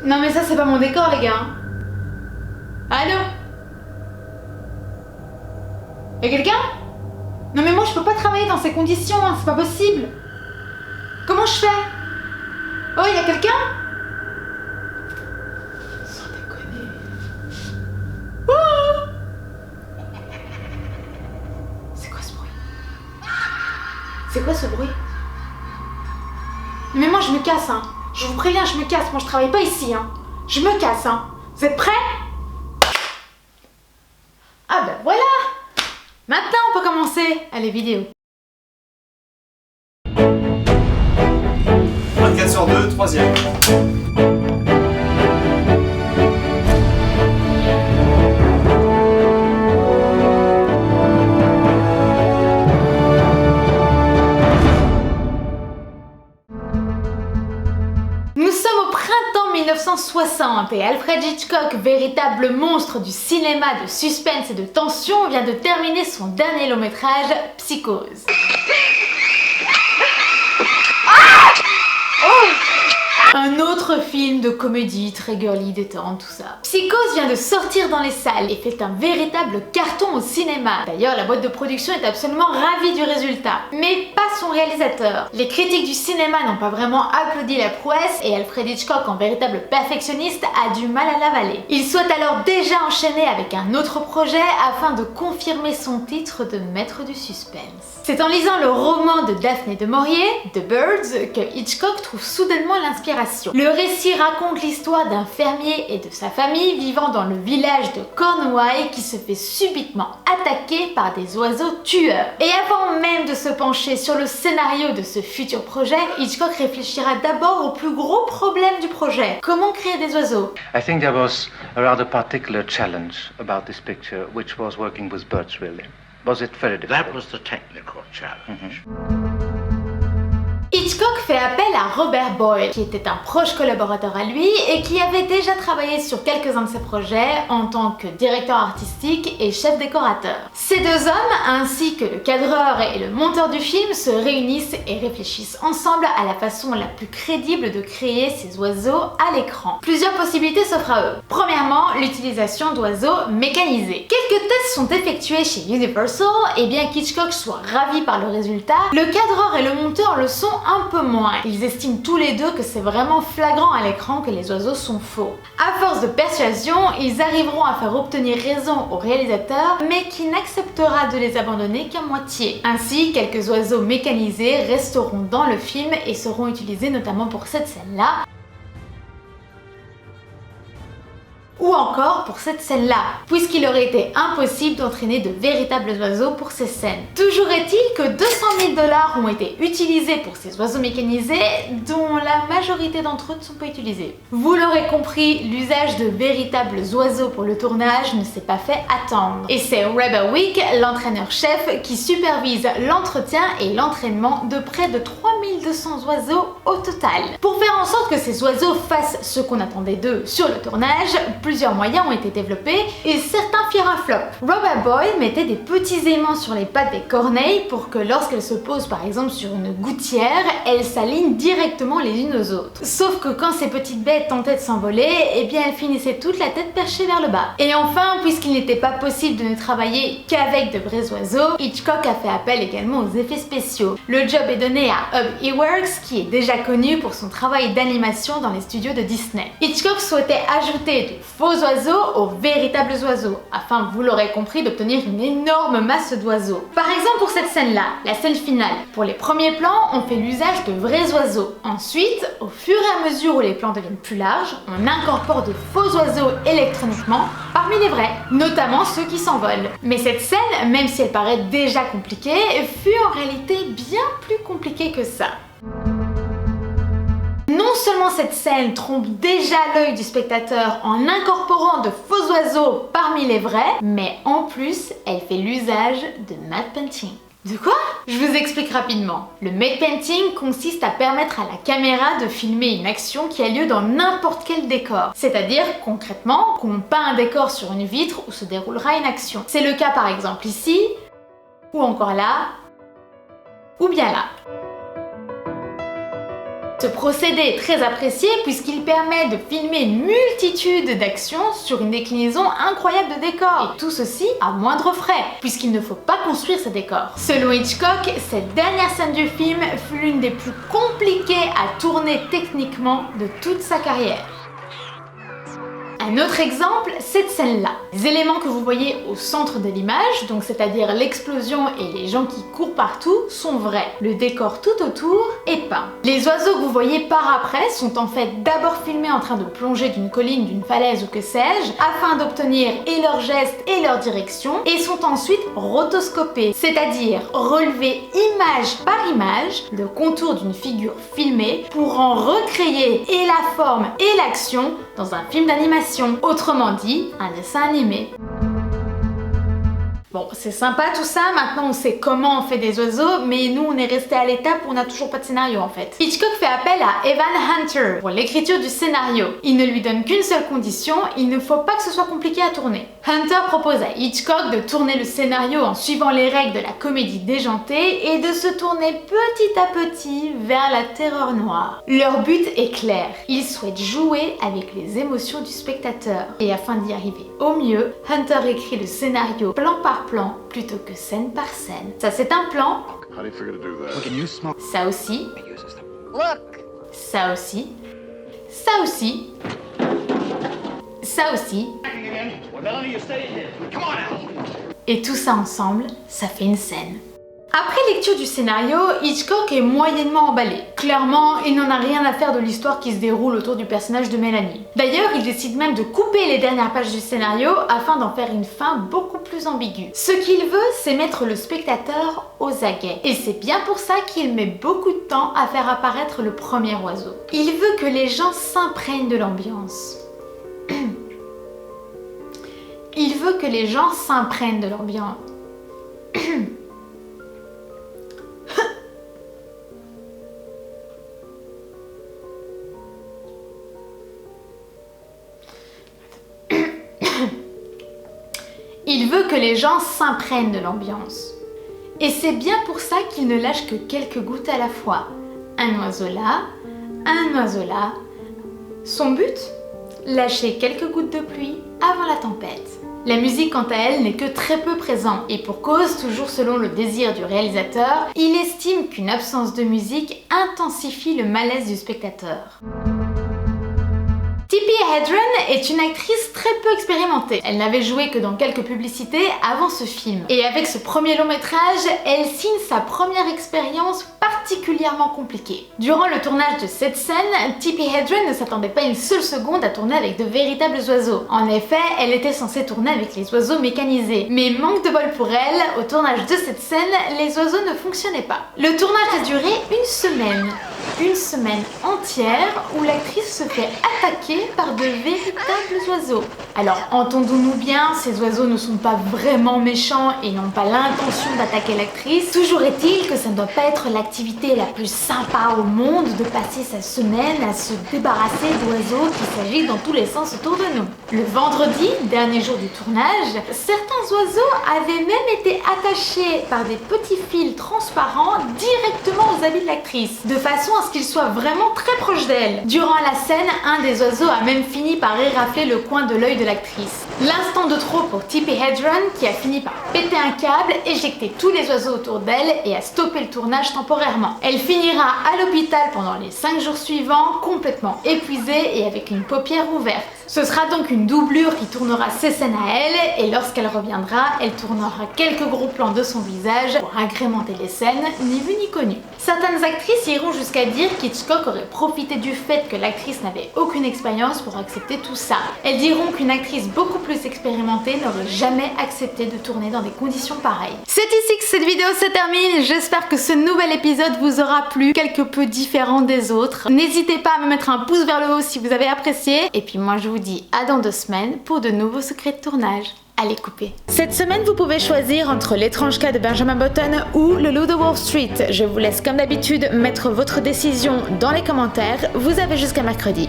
Non mais ça c'est pas mon décor les gars. Allô? Y'a quelqu'un? Non mais moi je peux pas travailler dans ces conditions, hein, c'est pas possible. Comment je fais? Oh, y'a quelqu'un? Sans déconner. Oh! C'est quoi ce bruit? C'est quoi ce bruit? Mais moi je me casse, hein. Je vous préviens, je me casse. Moi je travaille pas ici, hein. Je me casse, hein. Vous êtes prêts? Ah ben voilà! Maintenant on peut commencer. Allez, vidéo. 24 sur 2, troisième. Nous sommes au printemps 1960 et Alfred Hitchcock, véritable monstre du cinéma de suspense et de tension, vient de terminer son dernier long métrage, Psychose. Un autre film de comédie très girly, détente, tout ça. Psychose vient de sortir dans les salles et fait un véritable carton au cinéma. D'ailleurs, la boîte de production est absolument ravie du résultat. Mais pas son réalisateur. Les critiques du cinéma n'ont pas vraiment applaudi la prouesse et Alfred Hitchcock, en véritable perfectionniste, a du mal à l'avaler. Il souhaite alors déjà enchaîner avec un autre projet afin de confirmer son titre de maître du suspense. C'est en lisant le roman de Daphné du Maurier, The Birds, que Hitchcock trouve soudainement l'inspiration. Le récit raconte l'histoire d'un fermier et de sa famille vivant dans le village de Cornouailles qui se fait subitement attaquer par des oiseaux tueurs. Et avant même de se pencher sur le scénario de ce futur projet, Hitchcock réfléchira d'abord au plus gros problème du projet. Comment créer des oiseaux? I think there was a rather particular challenge about this picture, which was working with birds, really. Was it very difficult? That was the technical challenge. Hitchcock fait appel à Robert Boyle, qui était un proche collaborateur à lui et qui avait déjà travaillé sur quelques-uns de ses projets en tant que directeur artistique et chef décorateur. Ces deux hommes, ainsi que le cadreur et le monteur du film, se réunissent et réfléchissent ensemble à la façon la plus crédible de créer ces oiseaux à l'écran. Plusieurs possibilités s'offrent à eux. Premièrement, l'utilisation d'oiseaux mécanisés. Quelques tests sont effectués chez Universal et bien qu'Hitchcock soit ravi par le résultat, le cadreur et le monteur le sont un peu moins. Ils estiment tous les deux que c'est vraiment flagrant à l'écran que les oiseaux sont faux. À force de persuasion, ils arriveront à faire obtenir raison au réalisateur, mais qui n'acceptera de les abandonner qu'à moitié. Ainsi, quelques oiseaux mécanisés resteront dans le film et seront utilisés notamment pour cette scène-là. Ou encore pour cette scène-là, puisqu'il aurait été impossible d'entraîner de véritables oiseaux pour ces scènes. Toujours est-il que 200 000 $ ont été utilisés pour ces oiseaux mécanisés, dont la majorité d'entre eux ne sont pas utilisés. Vous l'aurez compris, l'usage de véritables oiseaux pour le tournage ne s'est pas fait attendre. Et c'est Reba Wick, l'entraîneur-chef, qui supervise l'entretien et l'entraînement de près de 3200 oiseaux au total. Pour faire en sorte que ces oiseaux fassent ce qu'on attendait d'eux sur le tournage, plusieurs moyens ont été développés et certains firent un flop. Robert Boyle mettait des petits aimants sur les pattes des corneilles pour que lorsqu'elles se posent par exemple sur une gouttière, elles s'alignent directement les unes aux autres. Sauf que quand ces petites bêtes tentaient de s'envoler, eh bien elles finissaient toute la tête perchée vers le bas. Et enfin, puisqu'il n'était pas possible de ne travailler qu'avec de vrais oiseaux, Hitchcock a fait appel également aux effets spéciaux. Le job est donné à Ub Iwerks, qui est déjà connu pour son travail d'animation dans les studios de Disney. Hitchcock souhaitait ajouter de faux oiseaux aux véritables oiseaux, afin, vous l'aurez compris, d'obtenir une énorme masse d'oiseaux. Par exemple pour cette scène-là, la scène finale, pour les premiers plans, on fait l'usage de vrais oiseaux. Ensuite, au fur et à mesure où les plans deviennent plus larges, on incorpore de faux oiseaux électroniquement parmi les vrais, notamment ceux qui s'envolent. Mais cette scène, même si elle paraît déjà compliquée, fut en réalité bien plus compliquée que ça. Non seulement cette scène trompe déjà l'œil du spectateur en incorporant de faux oiseaux parmi les vrais, mais en plus, elle fait l'usage de matte painting. De quoi? Je vous explique rapidement. Le matte painting consiste à permettre à la caméra de filmer une action qui a lieu dans n'importe quel décor. C'est-à-dire, concrètement, qu'on peint un décor sur une vitre où se déroulera une action. C'est le cas par exemple ici, ou encore là, ou bien là. Ce procédé est très apprécié puisqu'il permet de filmer une multitude d'actions sur une déclinaison incroyable de décors. Et tout ceci à moindre frais, puisqu'il ne faut pas construire ces décors. Selon Hitchcock, cette dernière scène du film fut l'une des plus compliquées à tourner techniquement de toute sa carrière. Un autre exemple, cette scène-là. Les éléments que vous voyez au centre de l'image, donc c'est-à-dire l'explosion et les gens qui courent partout, sont vrais. Le décor tout autour est peint. Les oiseaux que vous voyez par après sont en fait d'abord filmés en train de plonger d'une colline, d'une falaise ou que sais-je, afin d'obtenir et leurs gestes et leur direction, et sont ensuite rotoscopés, c'est-à-dire relevés image par image le contour d'une figure filmée pour en recréer et la forme et l'action dans un film d'animation. Autrement dit, un dessin animé. Bon, c'est sympa tout ça, maintenant on sait comment on fait des oiseaux, mais nous on est resté à l'étape où on n'a toujours pas de scénario en fait. Hitchcock fait appel à Evan Hunter pour l'écriture du scénario. Il ne lui donne qu'une seule condition, il ne faut pas que ce soit compliqué à tourner. Hunter propose à Hitchcock de tourner le scénario en suivant les règles de la comédie déjantée et de se tourner petit à petit vers la terreur noire. Leur but est clair, ils souhaitent jouer avec les émotions du spectateur. Et afin d'y arriver au mieux, Hunter écrit le scénario plan par plan plutôt que scène par scène. Ça c'est un plan. Ça aussi. Ça aussi. Ça aussi. Ça aussi. Et tout ça ensemble, ça fait une scène. Après lecture du scénario, Hitchcock est moyennement emballé. Clairement, il n'en a rien à faire de l'histoire qui se déroule autour du personnage de Mélanie. D'ailleurs, il décide même de couper les dernières pages du scénario afin d'en faire une fin beaucoup plus ambiguë. Ce qu'il veut, c'est mettre le spectateur aux aguets. Et c'est bien pour ça qu'il met beaucoup de temps à faire apparaître le premier oiseau. Il veut que les gens s'imprègnent de l'ambiance. Il veut que les gens s'imprègnent de l'ambiance. Il veut que les gens s'imprègnent de l'ambiance. Et c'est bien pour ça qu'il ne lâche que quelques gouttes à la fois. Un oiseau là, un oiseau là. Son but ? Lâcher quelques gouttes de pluie avant la tempête. La musique, quant à elle, n'est que très peu présente, et pour cause, toujours selon le désir du réalisateur, il estime qu'une absence de musique intensifie le malaise du spectateur. Tippi Hedren est une actrice très peu expérimentée. Elle n'avait joué que dans quelques publicités avant ce film. Et avec ce premier long métrage, elle signe sa première expérience particulièrement compliquée. Durant le tournage de cette scène, Tippi Hedren ne s'attendait pas une seule seconde à tourner avec de véritables oiseaux. En effet, elle était censée tourner avec les oiseaux mécanisés. Mais manque de bol pour elle, au tournage de cette scène, les oiseaux ne fonctionnaient pas. Le tournage a duré une semaine. Une semaine entière où l'actrice se fait attaquer par de véritables oiseaux. Alors entendons-nous bien, ces oiseaux ne sont pas vraiment méchants et n'ont pas l'intention d'attaquer l'actrice. Toujours est-il que ça ne doit pas être l'activité la plus sympa au monde de passer sa semaine à se débarrasser d'oiseaux qui s'agitent dans tous les sens autour de nous. Le vendredi, dernier jour du tournage, certains oiseaux avaient même été attachés par des petits fils transparents directement aux habits de l'actrice, de façon à ce qu'ils soient vraiment très proches d'elle. Durant la scène, un des oiseaux a même fini par érafler le coin de l'œil de l'actrice. L'instant de trop pour Tippi Hedren qui a fini par péter un câble, éjecter tous les oiseaux autour d'elle et a stoppé le tournage temporairement. Elle finira à l'hôpital pendant les 5 jours suivants, complètement épuisée et avec une paupière ouverte. Ce sera donc une doublure qui tournera ses scènes à elle, et lorsqu'elle reviendra, elle tournera quelques gros plans de son visage pour agrémenter les scènes, ni vu ni connu. Certaines actrices iront jusqu'à dire qu'Hitchcock aurait profité du fait que l'actrice n'avait aucune expérience pour accepter tout ça. Elles diront qu'une actrice beaucoup plus expérimentée n'aurait jamais accepté de tourner dans des conditions pareilles. C'est ici que cette vidéo se termine, j'espère que ce nouvel épisode vous aura plu, quelque peu différent des autres. N'hésitez pas à me mettre un pouce vers le haut si vous avez apprécié, et puis moi je vous dis à dans 2 semaines pour de nouveaux secrets de tournage. Allez, coupez. Cette semaine, vous pouvez choisir entre L'étrange cas de Benjamin Button ou Le loup de Wall Street. Je vous laisse comme d'habitude mettre votre décision dans les commentaires. Vous avez jusqu'à mercredi.